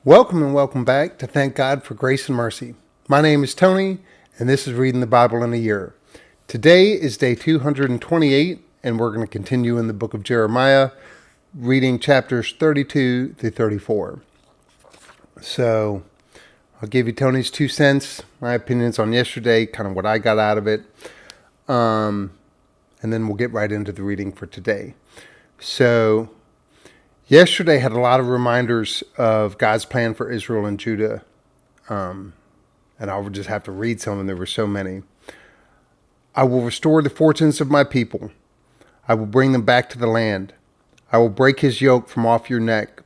Welcome and welcome back to Thank God for Grace and Mercy. My name is Tony, and this is Reading the Bible in a Year. Today is day 228, and we're going to continue in the book of Jeremiah, reading chapters 32 through 34. So, I'll give you Tony's 2 cents, my opinions on yesterday, kind of what I got out of it, and then we'll get right into the reading for today. So, yesterday had a lot of reminders of God's plan for Israel and Judah, and I would just have to read some, and there were so many. I will restore the fortunes of my people. I will bring them back to the land. I will break his yoke from off your neck.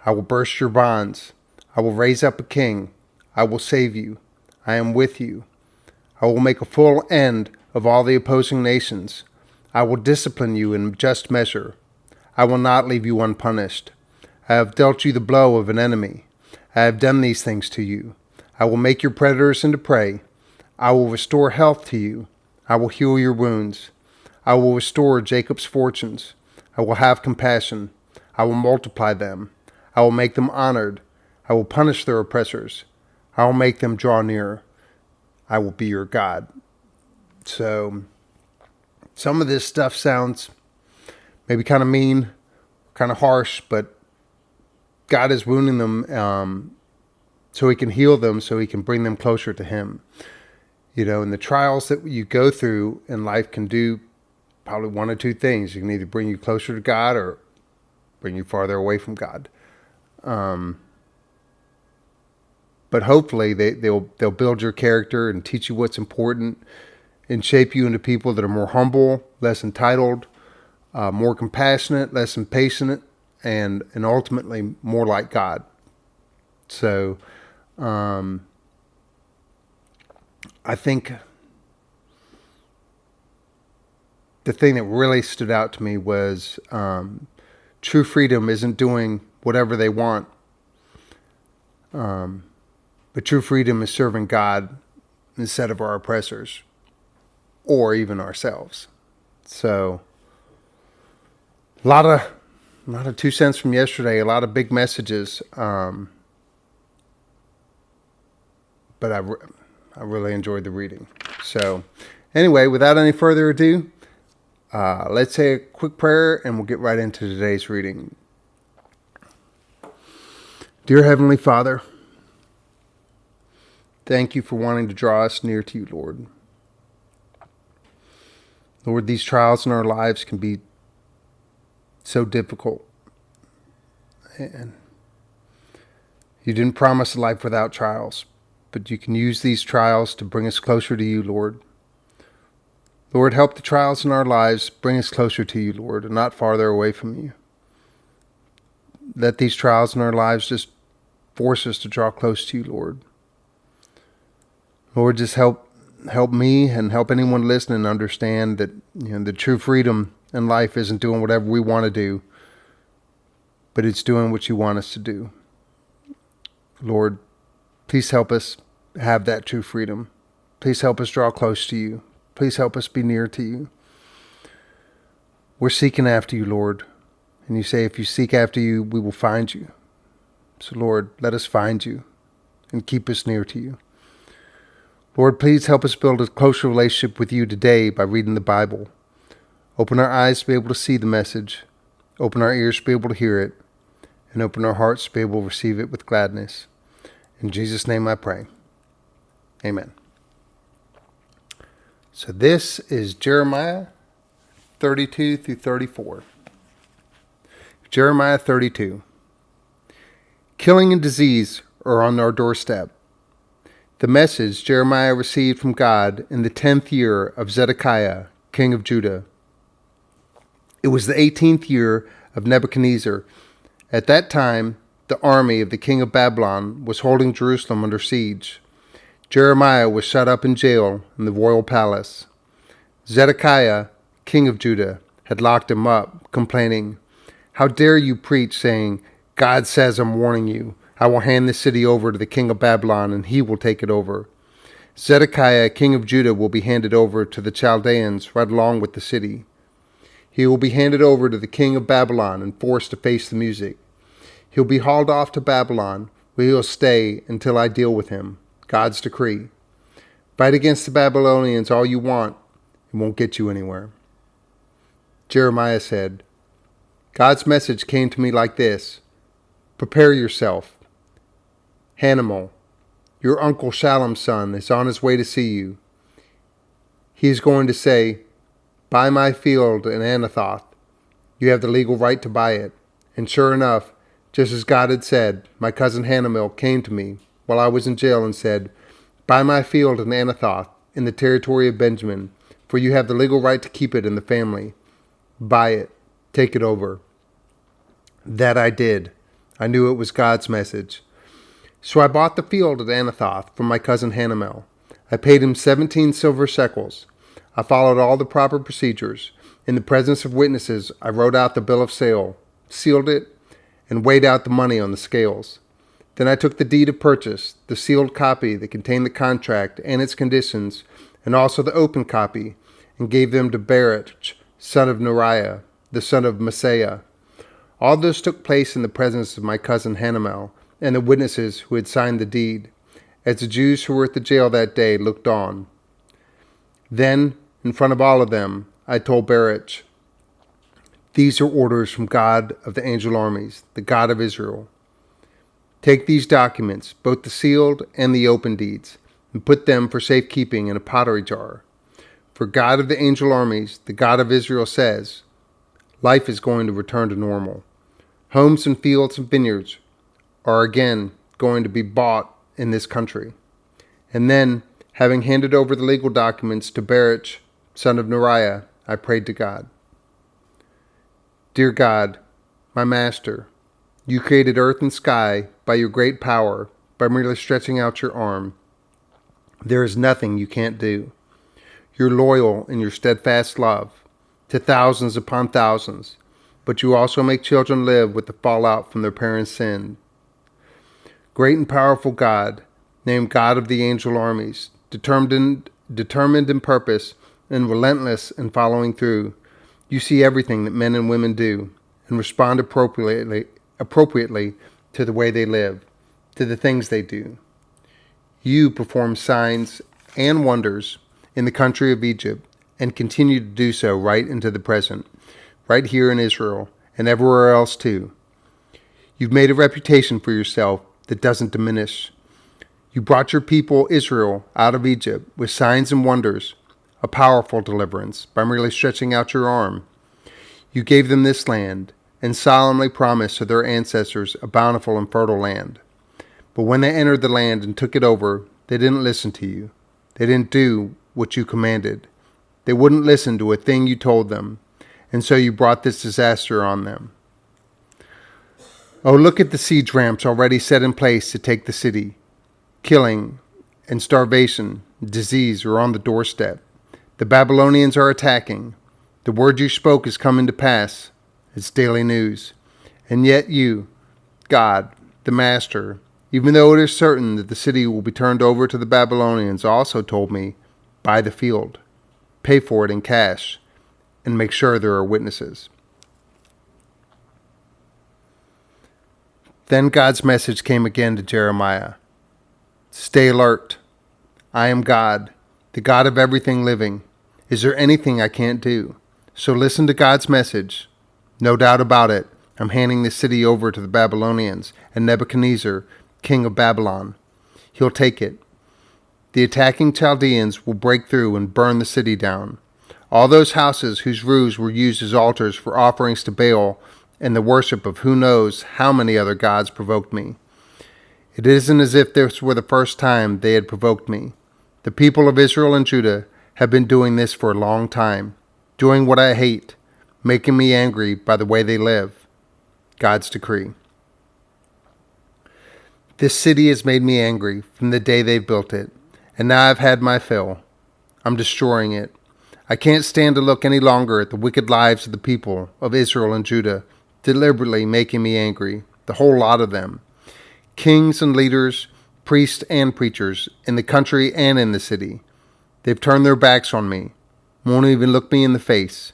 I will burst your bonds. I will raise up a king. I will save you. I am with you. I will make a full end of all the opposing nations. I will discipline you in just measure. I will not leave you unpunished. I have dealt you the blow of an enemy. I have done these things to you. I will make your predators into prey. I will restore health to you. I will heal your wounds. I will restore Jacob's fortunes. I will have compassion. I will multiply them. I will make them honored. I will punish their oppressors. I will make them draw near. I will be your God. So, some of this stuff sounds maybe kind of mean, kind of harsh, but God is wounding them so he can heal them, so he can bring them closer to him. You know, and the trials that you go through in life can do probably one or two things. You can either bring you closer to God or bring you farther away from God. But hopefully they'll build your character and teach you what's important and shape you into people that are more humble, less entitled, more compassionate, less impatient, and ultimately more like God. So, I think the thing that really stood out to me was true freedom isn't doing whatever they want, but true freedom is serving God instead of our oppressors or even ourselves. So, a lot of 2 cents from yesterday, a lot of big messages, but I really enjoyed the reading. So anyway, without any further ado, let's say a quick prayer and we'll get right into today's reading. Dear Heavenly Father, thank you for wanting to draw us near to you, Lord. Lord, these trials in our lives can be so difficult. And you didn't promise a life without trials, but you can use these trials to bring us closer to you, Lord. Lord, help the trials in our lives bring us closer to you, Lord, and not farther away from you. Let these trials in our lives just force us to draw close to you, Lord. Lord, just help me and help anyone listening understand that the true freedom in life isn't doing whatever we want to do, but it's doing what you want us to do. Lord, please help us have that true freedom. Please help us draw close to you. Please help us be near to you. We're seeking after you, Lord. And you say, if you seek after you, we will find you. So, Lord, let us find you and keep us near to you. Lord, please help us build a closer relationship with you today by reading the Bible. Open our eyes to be able to see the message. Open our ears to be able to hear it. And open our hearts to be able to receive it with gladness. In Jesus' name I pray. Amen. So this is Jeremiah 32 through 34. Jeremiah 32. Killing and disease are on our doorstep. The message Jeremiah received from God in the 10th year of Zedekiah, king of Judah. It was the 18th year of Nebuchadnezzar. At that time, the army of the king of Babylon was holding Jerusalem under siege. Jeremiah was shut up in jail in the royal palace. Zedekiah, king of Judah, had locked him up, complaining, "How dare you preach, saying, 'God says I'm warning you. I will hand the city over to the king of Babylon, and he will take it over.' Zedekiah, king of Judah, will be handed over to the Chaldeans right along with the city. He will be handed over to the king of Babylon and forced to face the music. He'll be hauled off to Babylon, where he'll stay until I deal with him. God's decree. Fight against the Babylonians all you want. It won't get you anywhere. Jeremiah said, God's message came to me like this. Prepare yourself. Hanamel, your uncle Shallum's son, is on his way to see you. He is going to say, buy my field in Anathoth. You have the legal right to buy it. And sure enough, just as God had said, my cousin Hanamel came to me while I was in jail and said, buy my field in Anathoth, in the territory of Benjamin, for you have the legal right to keep it in the family. Buy it. Take it over. That I did. I knew it was God's message. So I bought the field at Anathoth from my cousin Hanamel. I paid him 17 silver shekels. I followed all the proper procedures. In the presence of witnesses, I wrote out the bill of sale, sealed it, and weighed out the money on the scales. Then I took the deed of purchase, the sealed copy that contained the contract and its conditions, and also the open copy, and gave them to Baruch, son of Neriah, the son of Messiah. All this took place in the presence of my cousin Hanamel and the witnesses who had signed the deed, as the Jews who were at the jail that day looked on. Then, in front of all of them, I told Baruch, these are orders from God of the angel armies, the God of Israel. Take these documents, both the sealed and the open deeds, and put them for safekeeping in a pottery jar. For God of the angel armies, the God of Israel says, life is going to return to normal. Homes and fields and vineyards are again going to be bought in this country. And then, having handed over the legal documents to Baruch, son of Neriah, I prayed to God. Dear God, my master, you created earth and sky by your great power, by merely stretching out your arm. There is nothing you can't do. You're loyal in your steadfast love to thousands upon thousands, but you also make children live with the fallout from their parents' sin. Great and powerful God, named God of the angel armies, determined in purpose and relentless in following through, you see everything that men and women do and respond appropriately to the way they live, to the things they do. You perform signs and wonders in the country of Egypt and continue to do so right into the present, right here in Israel and everywhere else too. You've made a reputation for yourself that doesn't diminish. You brought your people Israel out of Egypt with signs and wonders, a powerful deliverance by merely stretching out your arm. You gave them this land and solemnly promised to their ancestors a bountiful and fertile land. But when they entered the land and took it over, they didn't listen to you. They didn't do what you commanded. They wouldn't listen to a thing you told them, and so you brought this disaster on them. Oh, look at the siege ramps already set in place to take the city. Killing and starvation, disease are on the doorstep. The Babylonians are attacking. The word you spoke is coming to pass. It's daily news. And yet you, God, the Master, even though it is certain that the city will be turned over to the Babylonians, also told me, buy the field, pay for it in cash, and make sure there are witnesses. Then God's message came again to Jeremiah. Stay alert. I am God, the God of everything living. Is there anything I can't do? So listen to God's message. No doubt about it, I'm handing this city over to the Babylonians and Nebuchadnezzar, king of Babylon. He'll take it. The attacking Chaldeans will break through and burn the city down. All those houses whose roofs were used as altars for offerings to Baal and the worship of who knows how many other gods provoked me. It isn't as if this were the first time they had provoked me. The people of Israel and Judah have been doing this for a long time, doing what I hate, making me angry by the way they live. God's decree. This city has made me angry from the day they've built it, and now I've had my fill. I'm destroying it. I can't stand to look any longer at the wicked lives of the people of Israel and Judah, deliberately making me angry, the whole lot of them. Kings and leaders, priests and preachers, in the country and in the city. They've turned their backs on me, won't even look me in the face.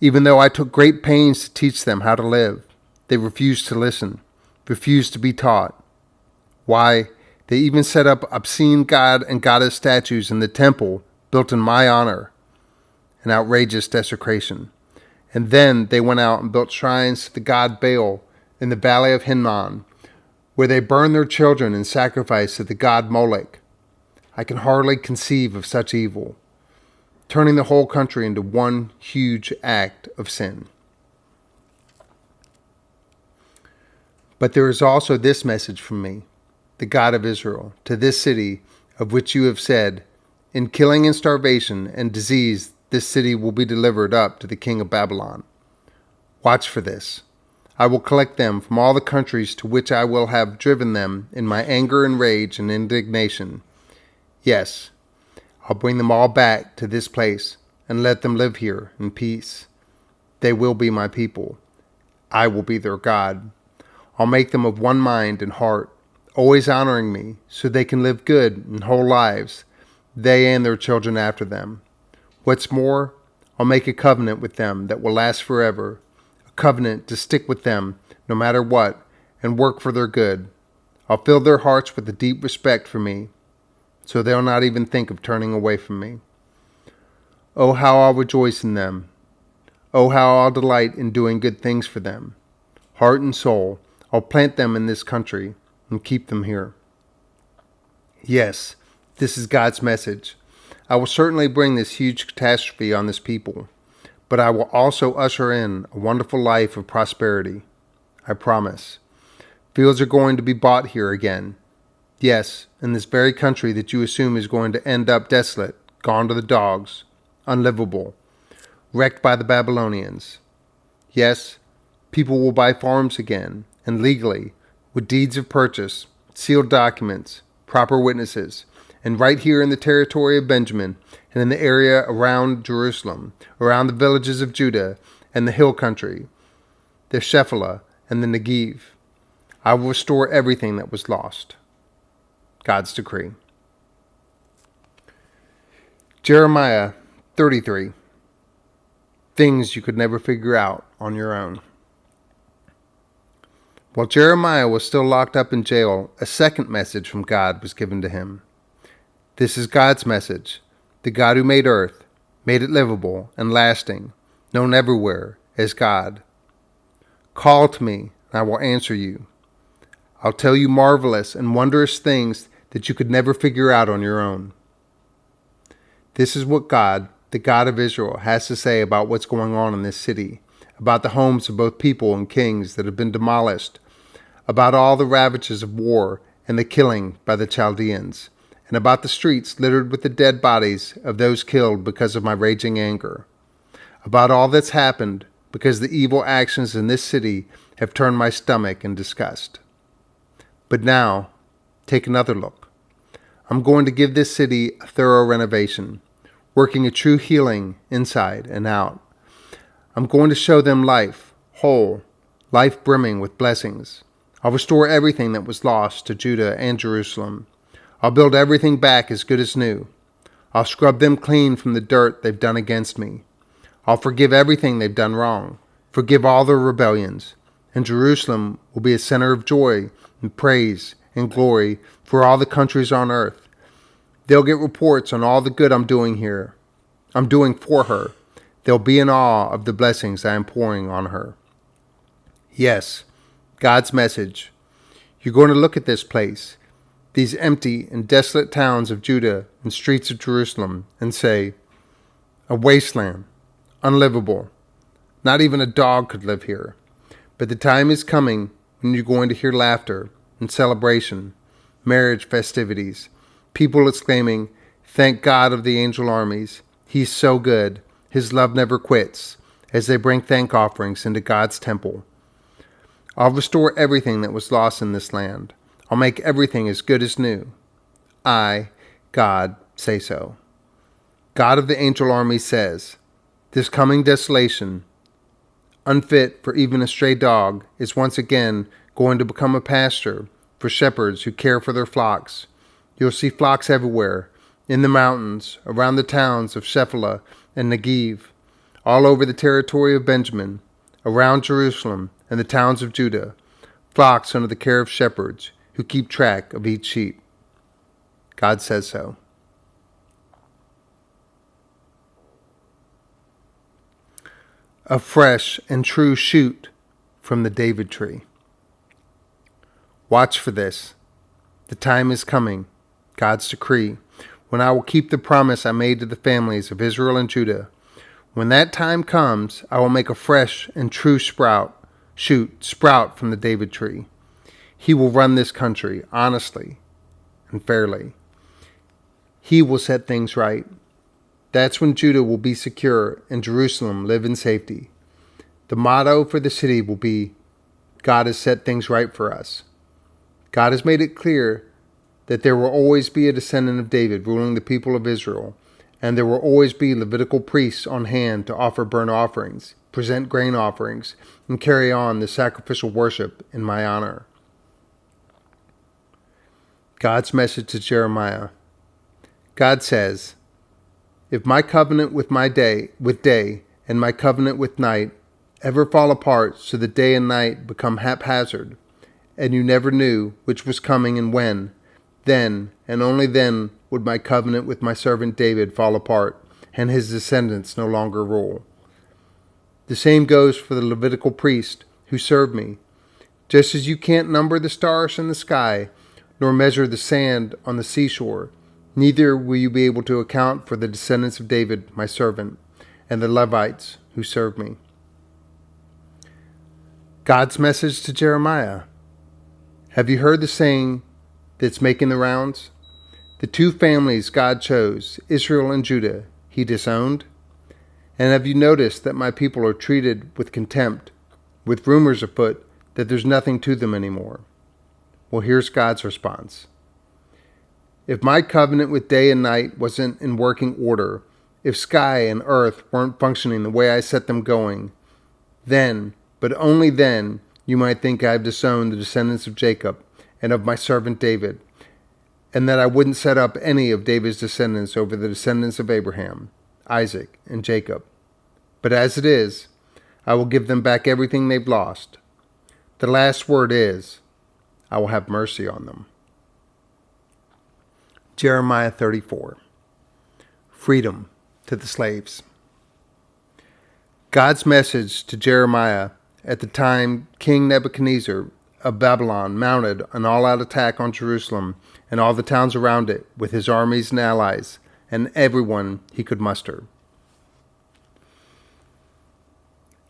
Even though I took great pains to teach them how to live, they refuse to listen, refuse to be taught. Why, they even set up obscene god and goddess statues in the temple built in my honor. An outrageous desecration. And then they went out and built shrines to the god Baal in the valley of Hinnom, where they burned their children in sacrifice to the god Molech. I can hardly conceive of such evil, turning the whole country into one huge act of sin. But there is also this message from me, the God of Israel, to this city of which you have said, in killing and starvation and disease, this city will be delivered up to the king of Babylon. Watch for this. I will collect them from all the countries to which I will have driven them in my anger and rage and indignation. Yes, I'll bring them all back to this place and let them live here in peace. They will be my people. I will be their God. I'll make them of one mind and heart, always honoring me, so they can live good and whole lives, they and their children after them. What's more, I'll make a covenant with them that will last forever, a covenant to stick with them no matter what and work for their good. I'll fill their hearts with a deep respect for me, so they'll not even think of turning away from me. Oh, how I'll rejoice in them. Oh, how I'll delight in doing good things for them. Heart and soul, I'll plant them in this country and keep them here. Yes, this is God's message. I will certainly bring this huge catastrophe on this people, but I will also usher in a wonderful life of prosperity. I promise. Fields are going to be bought here again. Yes, in this very country that you assume is going to end up desolate, gone to the dogs, unlivable, wrecked by the Babylonians. Yes, people will buy farms again, and legally, with deeds of purchase, sealed documents, proper witnesses, and right here in the territory of Benjamin, and in the area around Jerusalem, around the villages of Judah, and the hill country, the Shephelah, and the Negev. I will restore everything that was lost. God's decree. Jeremiah 33. Things you could never figure out on your own. While Jeremiah was still locked up in jail, a second message from God was given to him. This is God's message, the God who made earth, made it livable and lasting, known everywhere as God. Call to me, and I will answer you. I'll tell you marvelous and wondrous things that you could never figure out on your own. This is what God, the God of Israel, has to say about what's going on in this city, about the homes of both people and kings that have been demolished, about all the ravages of war and the killing by the Chaldeans, and about the streets littered with the dead bodies of those killed because of my raging anger, about all that's happened because the evil actions in this city have turned my stomach in disgust. But now, take another look. I'm going to give this city a thorough renovation, working a true healing inside and out. I'm going to show them life, whole, life brimming with blessings. I'll restore everything that was lost to Judah and Jerusalem. I'll build everything back as good as new. I'll scrub them clean from the dirt they've done against me. I'll forgive everything they've done wrong, forgive all their rebellions, and Jerusalem will be a center of joy and praise and glory for all the countries on earth. They'll get reports on all the good I'm doing for her. They'll be in awe of the blessings I am pouring on her. Yes, God's message. You're going to look at this place, these empty and desolate towns of Judah and streets of Jerusalem, and say, a wasteland, unlivable. Not even a dog could live here. But the time is coming when you're going to hear laughter and celebration, marriage festivities, people exclaiming, thank God of the angel armies. He's so good. His love never quits, as they bring thank offerings into God's temple. I'll restore everything that was lost in this land. I'll make everything as good as new. I, God, say so. God of the angel army says, this coming desolation, unfit for even a stray dog, is once again going to become a pasture for shepherds who care for their flocks. You'll see flocks everywhere, in the mountains, around the towns of Shephelah and Negev, all over the territory of Benjamin, around Jerusalem and the towns of Judah, flocks under the care of shepherds who keep track of each sheep. God says so. A fresh and true shoot from the David tree. Watch for this. The time is coming, God's decree, when I will keep the promise I made to the families of Israel and Judah. When that time comes, I will make a fresh and true sprout from the David tree. He will run this country honestly and fairly. He will set things right. That's when Judah will be secure and Jerusalem live in safety. The motto for the city will be, God has set things right for us. God has made it clear that there will always be a descendant of David ruling the people of Israel, and there will always be Levitical priests on hand to offer burnt offerings, present grain offerings, and carry on the sacrificial worship in my honor. God's message to Jeremiah. God says, if my covenant with day and my covenant with night ever fall apart so that day and night become haphazard, and you never knew which was coming and when, then and only then would my covenant with my servant David fall apart, and his descendants no longer rule. The same goes for the Levitical priest who served me. Just as you can't number the stars in the sky, nor measure the sand on the seashore, neither will you be able to account for the descendants of David, my servant, and the Levites who serve me. God's message to Jeremiah. Have you heard the saying that's making the rounds? The two families God chose, Israel and Judah, he disowned? And have you noticed that my people are treated with contempt, with rumors afoot that there's nothing to them anymore? Well, here's God's response. If my covenant with day and night wasn't in working order, if sky and earth weren't functioning the way I set them going, then, but only then, you might think I have disowned the descendants of Jacob and of my servant David, and that I wouldn't set up any of David's descendants over the descendants of Abraham, Isaac, and Jacob. But as it is, I will give them back everything they've lost. The last word is, I will have mercy on them. Jeremiah 34. Freedom to the slaves. God's message to Jeremiah at the time King Nebuchadnezzar of Babylon mounted an all-out attack on Jerusalem and all the towns around it with his armies and allies and everyone he could muster.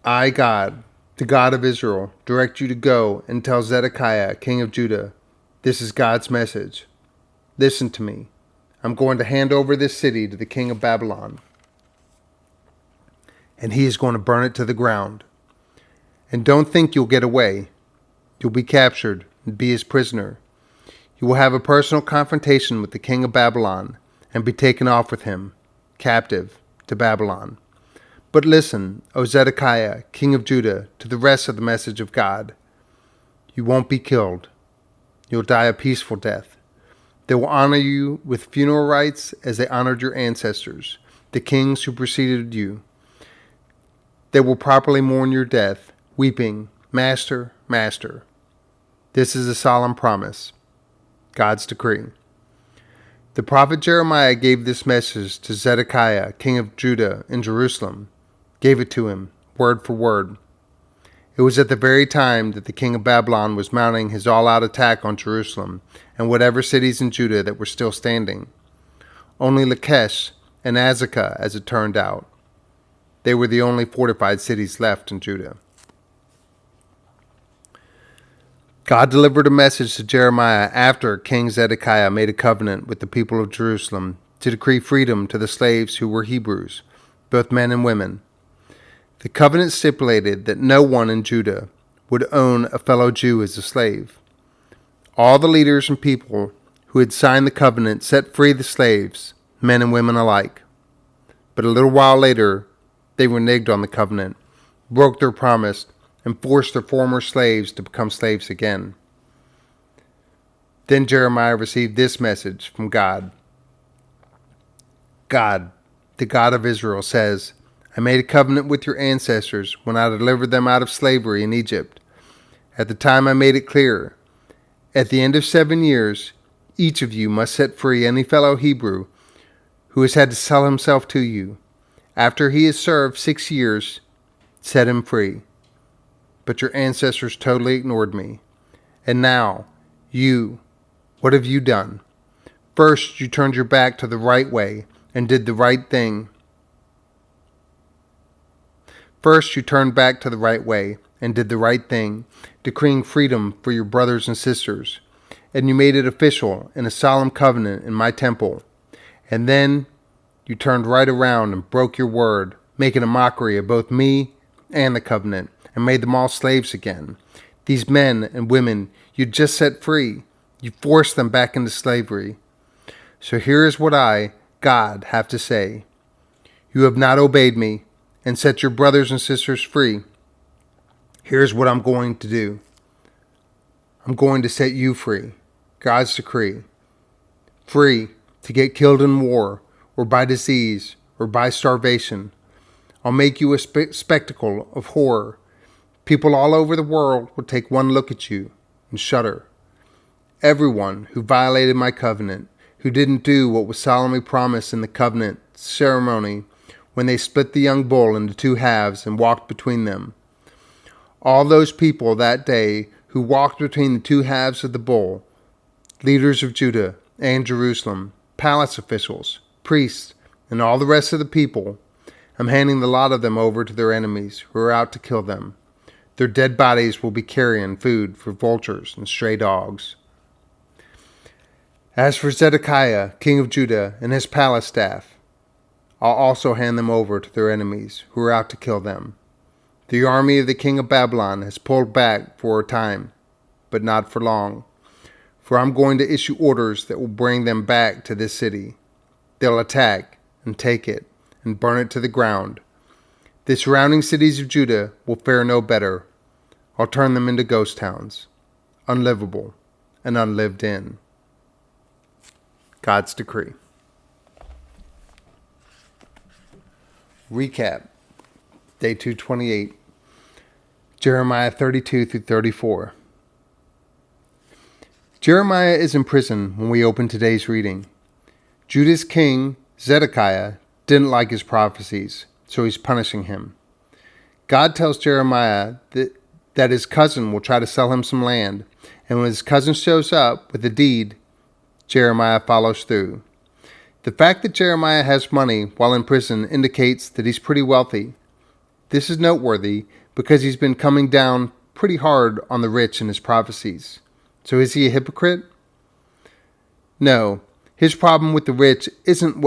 I, God, the God of Israel, direct you to go and tell Zedekiah, king of Judah, this is God's message. Listen to me. I'm going to hand over this city to the king of Babylon, and he is going to burn it to the ground. And don't think you'll get away. You'll be captured and be his prisoner. You will have a personal confrontation with the king of Babylon and be taken off with him, captive, to Babylon. But listen, O Zedekiah, king of Judah, to the rest of the message of God. You won't be killed. You'll die a peaceful death. They will honor you with funeral rites as they honored your ancestors, the kings who preceded you. They will properly mourn your death, weeping, Master, Master. This is a solemn promise, God's decree. The prophet Jeremiah gave this message to Zedekiah, king of Judah in Jerusalem, gave it to him, word for word. It was at the very time that the king of Babylon was mounting his all-out attack on Jerusalem and whatever cities in Judah that were still standing. Only Lachish and Azekah, as it turned out. They were the only fortified cities left in Judah. God delivered a message to Jeremiah after King Zedekiah made a covenant with the people of Jerusalem to decree freedom to the slaves who were Hebrews, both men and women. The covenant stipulated that no one in Judah would own a fellow Jew as a slave. All the leaders and people who had signed the covenant set free the slaves, men and women alike. But a little while later, they reneged on the covenant, broke their promise, and forced their former slaves to become slaves again. Then Jeremiah received this message from God. God, the God of Israel, says, I made a covenant with your ancestors when I delivered them out of slavery in Egypt. At the time I made it clear, At the end of 7 years, each of you must set free any fellow Hebrew who has had to sell himself to you. After he has served 6 years, set him free. But your ancestors totally ignored me. And now, what have you done? First, you turned your back to the right way and did the right thing. First, you turned back to the right way and did the right thing, decreeing freedom for your brothers and sisters. And you made it official in a solemn covenant in my temple. And then you turned right around and broke your word, making a mockery of both me and the covenant, and made them all slaves again. These men and women you just set free, you forced them back into slavery. So here is what I, God, have to say. You have not obeyed me and set your brothers and sisters free. Here's what I'm going to do. I'm going to set you free. God's decree. Free to get killed in war or by disease or by starvation. I'll make you a spectacle of horror. People all over the world will take one look at you and shudder. Everyone who violated my covenant, who didn't do what was solemnly promised in the covenant ceremony when they split the young bull into 2 halves and walked between them. All those people that day who walked between the 2 halves of the bull, leaders of Judah and Jerusalem, palace officials, priests, and all the rest of the people, I'm handing the lot of them over to their enemies who are out to kill them. Their dead bodies will be carrion food for vultures and stray dogs. As for Zedekiah, king of Judah, and his palace staff, I'll also hand them over to their enemies who are out to kill them. The army of the king of Babylon has pulled back for a time, but not for long. For I'm going to issue orders that will bring them back to this city. They'll attack and take it and burn it to the ground. The surrounding cities of Judah will fare no better. I'll turn them into ghost towns, unlivable and unlived in. God's decree. Recap. Day 228. Jeremiah 32 through 34. Jeremiah is in prison when we open today's reading. Judah's king, Zedekiah, didn't like his prophecies, so he's punishing him. God tells Jeremiah that his cousin will try to sell him some land, and when his cousin shows up with a deed, Jeremiah follows through. The fact that Jeremiah has money while in prison indicates that he's pretty wealthy. This is noteworthy because he's been coming down pretty hard on the rich in his prophecies. So is he a hypocrite? No. His problem with the rich isn't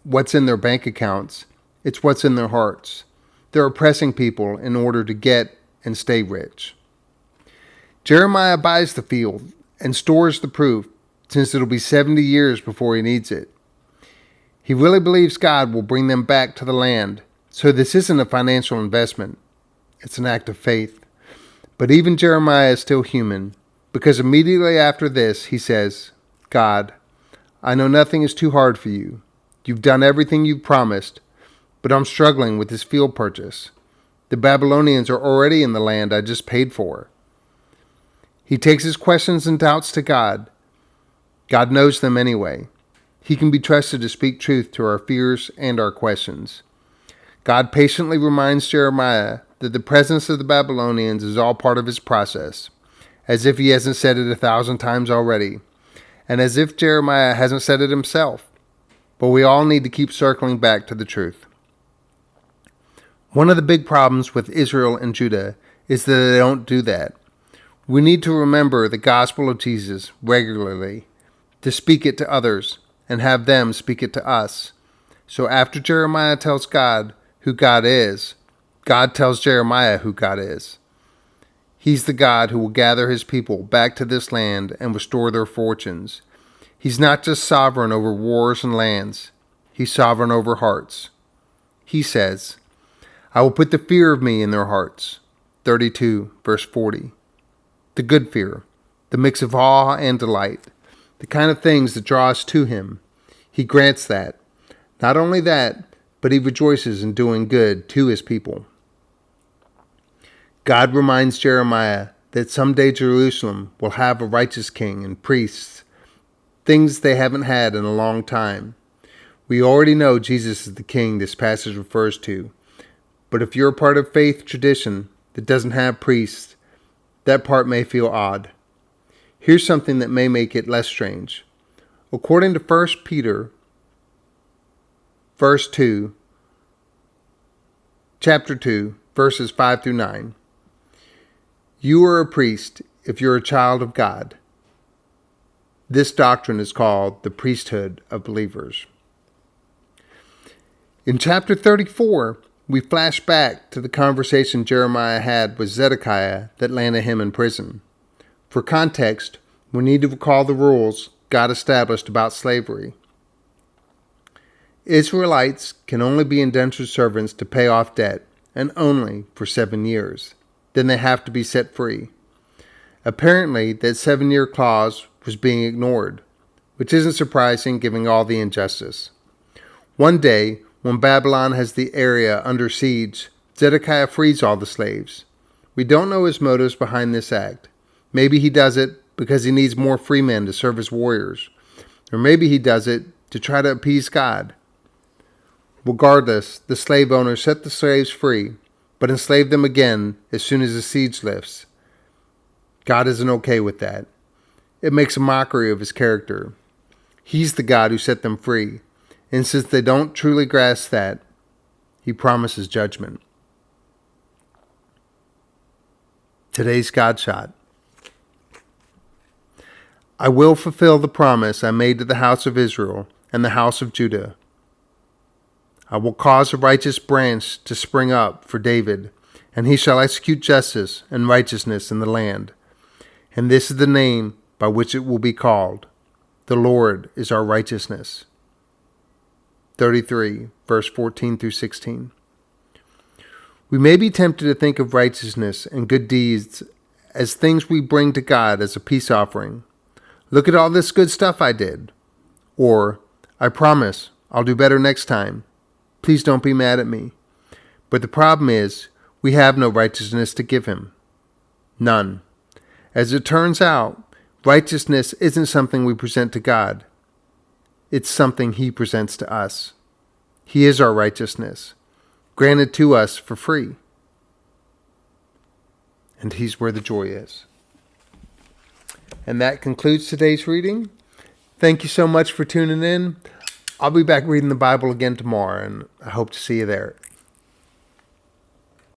what's in their bank accounts. It's what's in their hearts. They're oppressing people in order to get and stay rich. Jeremiah buys the field and stores the proof, since it'll be 70 years before he needs it. He really believes God will bring them back to the land, so this isn't a financial investment. It's an act of faith. But even Jeremiah is still human, because immediately after this he says, God, I know nothing is too hard for you. You've done everything you've promised, but I'm struggling with this field purchase. The Babylonians are already in the land I just paid for. He takes his questions and doubts to God. God knows them anyway. He can be trusted to speak truth to our fears and our questions. God patiently reminds Jeremiah that the presence of the Babylonians is all part of his process, as if he hasn't said it 1,000 times already, and as if Jeremiah hasn't said it himself. But we all need to keep circling back to the truth. One of the big problems with Israel and Judah is that they don't do that. We need to remember the gospel of Jesus regularly, to speak it to others, and have them speak it to us. So after Jeremiah tells God who God is, God tells Jeremiah who God is. He's the God who will gather his people back to this land and restore their fortunes. He's not just sovereign over wars and lands. He's sovereign over hearts. He says, I will put the fear of me in their hearts. 32, verse 40. The good fear, the mix of awe and delight, the kind of things that draw us to him. He grants that. Not only that, but he rejoices in doing good to his people. God reminds Jeremiah that someday Jerusalem will have a righteous king and priests, things they haven't had in a long time. We already know Jesus is the king this passage refers to, but if you're a part of faith tradition that doesn't have priests, that part may feel odd. Here's something that may make it less strange. According to 1 Peter, chapter 2, verses 5 through 9, you are a priest if you're a child of God. This doctrine is called the priesthood of believers. In chapter 34, we flash back to the conversation Jeremiah had with Zedekiah that landed him in prison. For context, we need to recall the rules God established about slavery. Israelites can only be indentured servants to pay off debt, and only for 7 years. Then they have to be set free. Apparently, that 7-year clause was being ignored, which isn't surprising given all the injustice. One day, when Babylon has the area under siege, Zedekiah frees all the slaves. We don't know his motives behind this act. Maybe he does it because he needs more free men to serve as warriors. Or maybe he does it to try to appease God. Regardless, the slave owner set the slaves free, but enslaved them again as soon as the siege lifts. God isn't okay with that. It makes a mockery of his character. He's the God who set them free, and since they don't truly grasp that, he promises judgment. Today's God shot. I will fulfill the promise I made to the house of Israel and the house of Judah. I will cause a righteous branch to spring up for David, and he shall execute justice and righteousness in the land. And this is the name by which it will be called. The Lord is our righteousness. 33, verse 14 through 16. We may be tempted to think of righteousness and good deeds as things we bring to God as a peace offering. Look at all this good stuff I did. Or, I promise I'll do better next time. Please don't be mad at me. But the problem is, we have no righteousness to give him. None. As it turns out, righteousness isn't something we present to God. It's something he presents to us. He is our righteousness, granted to us for free. And he's where the joy is. And that concludes today's reading. Thank you so much for tuning in. I'll be back reading the Bible again tomorrow, and I hope to see you there.